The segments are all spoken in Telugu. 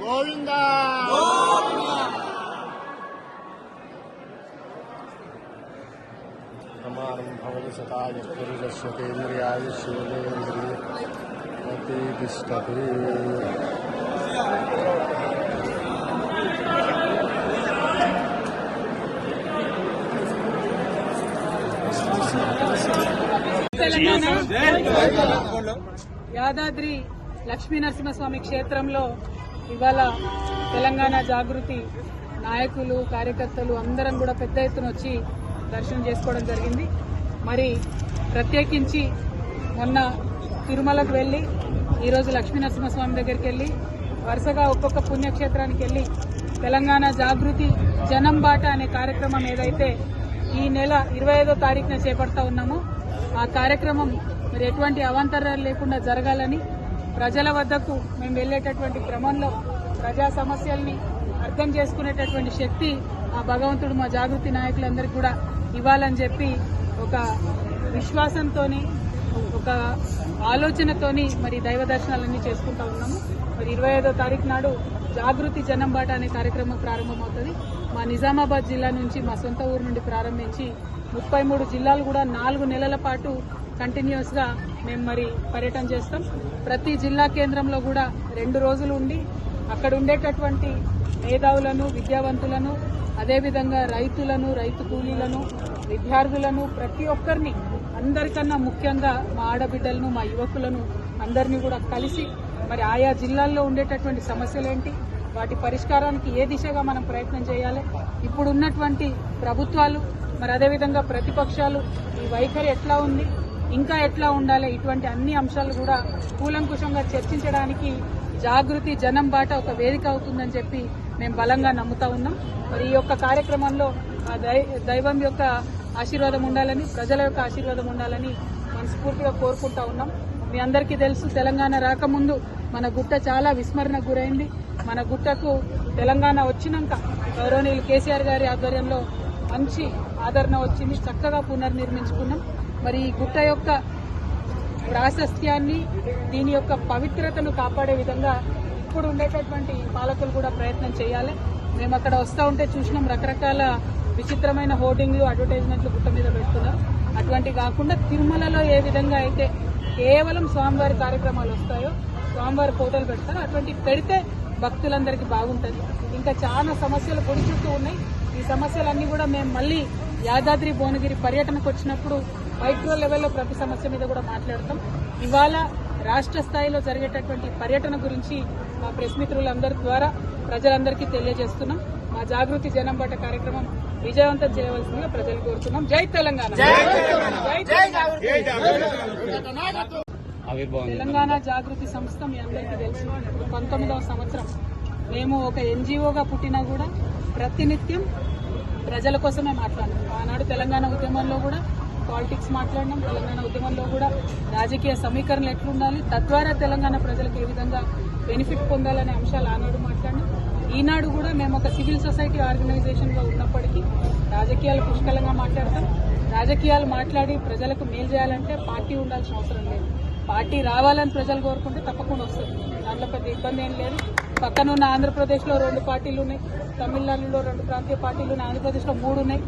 గోవిందా ప్రమాణం భవతి సతాయ పురుషస్య కేంద్రియాయుష్యేంద్రియమతి తిష్టతి. యాదాద్రి లక్ష్మీ నరసింహస్వామి క్షేత్రంలో ఇవాళ తెలంగాణ జాగృతి నాయకులు కార్యకర్తలు అందరం కూడా పెద్ద ఎత్తున వచ్చి దర్శనం చేసుకోవడం జరిగింది. మరి ప్రత్యేకించి మొన్న తిరుమలకు వెళ్లి ఈరోజు లక్ష్మీ నరసింహస్వామి దగ్గరికి వెళ్లి వరుసగా ఒక్కొక్క పుణ్యక్షేత్రానికి వెళ్లి తెలంగాణ జాగృతి జనం బాట అనే కార్యక్రమం ఏదైతే ఈ నెల 25వ తారీఖున చేపడతా ఉన్నామో ఆ కార్యక్రమం మరి ఎటువంటి అవాంతరాలు లేకుండా జరగాలని ప్రజల వద్దకు మేము వెళ్లేటటువంటి క్రమంలో ప్రజా సమస్యల్ని అర్థం చేసుకునేటటువంటి శక్తి ఆ భగవంతుడు మా జాగృతి నాయకులందరికీ కూడా ఇవ్వాలని చెప్పి ఒక విశ్వాసంతోని ఒక ఆలోచనతోని మరి దైవ దర్శనాలన్నీ చేసుకుంటా ఉన్నాము. మరి 25వ తారీఖు నాడు జాగృతి జనం బాట అనే కార్యక్రమం ప్రారంభమవుతుంది. మా నిజామాబాద్ జిల్లా నుంచి మా సొంత ఊరు నుండి ప్రారంభించి 33 జిల్లాలు కూడా 4 నెలల పాటు కంటిన్యూస్ గా మేము మరి పర్యటన చేస్తాం. ప్రతి జిల్లా కేంద్రంలో కూడా 2 రోజులు ఉండి అక్కడ ఉండేటటువంటి మేధావులను విద్యావంతులను అదేవిధంగా రైతులను రైతు కూలీలను విద్యార్థులను ప్రతి ఒక్కరిని అందరికన్నా ముఖ్యంగా మా ఆడబిడ్డలను మా యువకులను అందరినీ కూడా కలిసి మరి ఆయా జిల్లాల్లో ఉండేటటువంటి సమస్యలేంటి వాటి పరిష్కారానికి ఏ దిశగా మనం ప్రయత్నం చేయాలి, ఇప్పుడు ఉన్నటువంటి ప్రభుత్వాలు మరి అదేవిధంగా ప్రతిపక్షాలు ఈ వైఖరి ఎట్లా ఉంది ఇంకా ఎట్లా ఉండాలి ఇటువంటి అన్ని అంశాలు కూడా కూలంకుషంగా చర్చించడానికి జాగృతి జనం బాట ఒక వేదిక అవుతుందని చెప్పి మేము బలంగా నమ్ముతా ఉన్నాం. మరి ఈ యొక్క కార్యక్రమంలో ఆ దైవం యొక్క ఆశీర్వాదం ఉండాలని ప్రజల యొక్క ఆశీర్వాదం ఉండాలని మనస్ఫూర్తిగా కోరుకుంటా ఉన్నాం. మీ అందరికీ తెలుసు తెలంగాణ రాకముందు మన గుట్ట చాలా విస్మరణకు గురైంది. మన గుట్టకు తెలంగాణ వచ్చినాక గౌరవనీయులు కేసీఆర్ గారి ఆధ్వర్యంలో మంచి ఆదరణ వచ్చింది, చక్కగా పునర్నిర్మించుకున్నాం. మరి ఈ గుట్ట యొక్క ప్రాశస్త్యాన్ని దీని యొక్క పవిత్రతను కాపాడే విధంగా ఇప్పుడు ఉండేటటువంటి పాలకులు కూడా ప్రయత్నం చేయాలి. మేము అక్కడ వస్తూ ఉంటే చూసినాం రకరకాల విచిత్రమైన హోర్డింగ్లు అడ్వర్టైజ్మెంట్లు గుట్ట మీద పెడుతున్నారు. అటువంటి కాకుండా తిరుమలలో ఏ విధంగా అయితే కేవలం స్వామివారి కార్యక్రమాలు వస్తాయో స్వామివారి ఫోటోలు పెడతారు అటువంటి పెడితే భక్తులందరికీ బాగుంటుంది. ఇంకా చాలా సమస్యలు గుడి చుట్టూ ఉన్నాయి. ఈ సమస్యలన్నీ కూడా మేము మళ్ళీ యాదాద్రి భువనగిరి పర్యటనకు వచ్చినప్పుడు మైక్రో లెవెల్లో ప్రతి సమస్య మీద కూడా మాట్లాడతాం. ఇవాళ రాష్ట్ర స్థాయిలో జరిగేటటువంటి పర్యటన గురించి మా ప్రెస్ మిత్రులందరి ద్వారా ప్రజలందరికీ తెలియజేస్తున్నాం. మా జాగృతి జనం బాట కార్యక్రమం విజయవంతం చేయవలసిందిగా ప్రజలు కోరుతున్నాం. జై తెలంగాణ. తెలంగాణ జాగృతి సంస్థ మీ అందరికీ తెలుసు 19వ సంవత్సరం. మేము ఒక ఎన్జిఓగా పుట్టినా కూడా ప్రతినిత్యం ప్రజల కోసమే మాట్లాడినాం. ఆనాడు తెలంగాణ ఉద్యమంలో కూడా పాలిటిక్స్ మాట్లాడినాం. తెలంగాణ ఉద్యమంలో కూడా రాజకీయ సమీకరణలు ఎట్లుండాలి, తద్వారా తెలంగాణ ప్రజలకు ఏ విధంగా బెనిఫిట్ పొందాలనే అంశాలు ఆనాడు మాట్లాడినాం. ఈనాడు కూడా మేము ఒక సివిల్ సొసైటీ ఆర్గనైజేషన్ గా ఉన్నప్పటికీ రాజకీయాలు పుష్కలంగా మాట్లాడతాం. రాజకీయాలు మాట్లాడి ప్రజలకు మేలు చేయాలంటే పార్టీ ఉండాల్సిన అవసరం లేదు. పార్టీ రావాలని ప్రజలు కోరుకుంటే తప్పకుండా వస్తుంది. దాంట్లో పెద్ద ఇబ్బంది ఏం లేదు. పక్కనున్న ఆంధ్రప్రదేశ్లో 2 పార్టీలు ఉన్నాయి, తమిళనాడులో 2 ప్రాంతీయ పార్టీలు ఉన్నాయి, ఆంధ్రప్రదేశ్లో 3 ఉన్నాయి,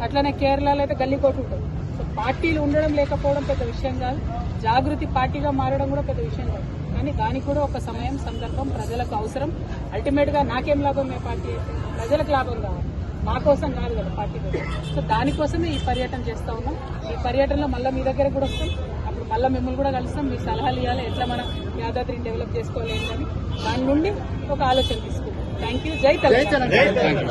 అట్లనే కేరళలో అయితే గల్లీకోటు ఉంటుంది. సో పార్టీలు ఉండడం లేకపోవడం పెద్ద విషయం కాదు, జాగృతి పార్టీగా మారడం కూడా పెద్ద విషయం కాదు. కానీ దానికి కూడా ఒక సమయం సందర్భం ప్రజలకు అవసరం. అల్టిమేట్ గా నాకేం లాభం ఏ పార్టీ అయితే ప్రజలకు లాభం కావాలి, మా కోసం కాదు కదా పార్టీ కోసం. సో దానికోసమే ఈ పర్యటన చేస్తా ఉన్నాం. ఈ పర్యటనలో మళ్ళీ మీ దగ్గర కూడా వస్తాం, అప్పుడు మళ్ళీ మిమ్మల్ని కూడా కలుస్తాం. మీ సలహాలు ఇవ్వాలి ఎట్లా మనం యాదాద్రిని డెవలప్ చేసుకోవాలి అని దాని నుండి ఒక ఆలోచన తీసుకుంటాం. Thank you. జై తెలంగాణ.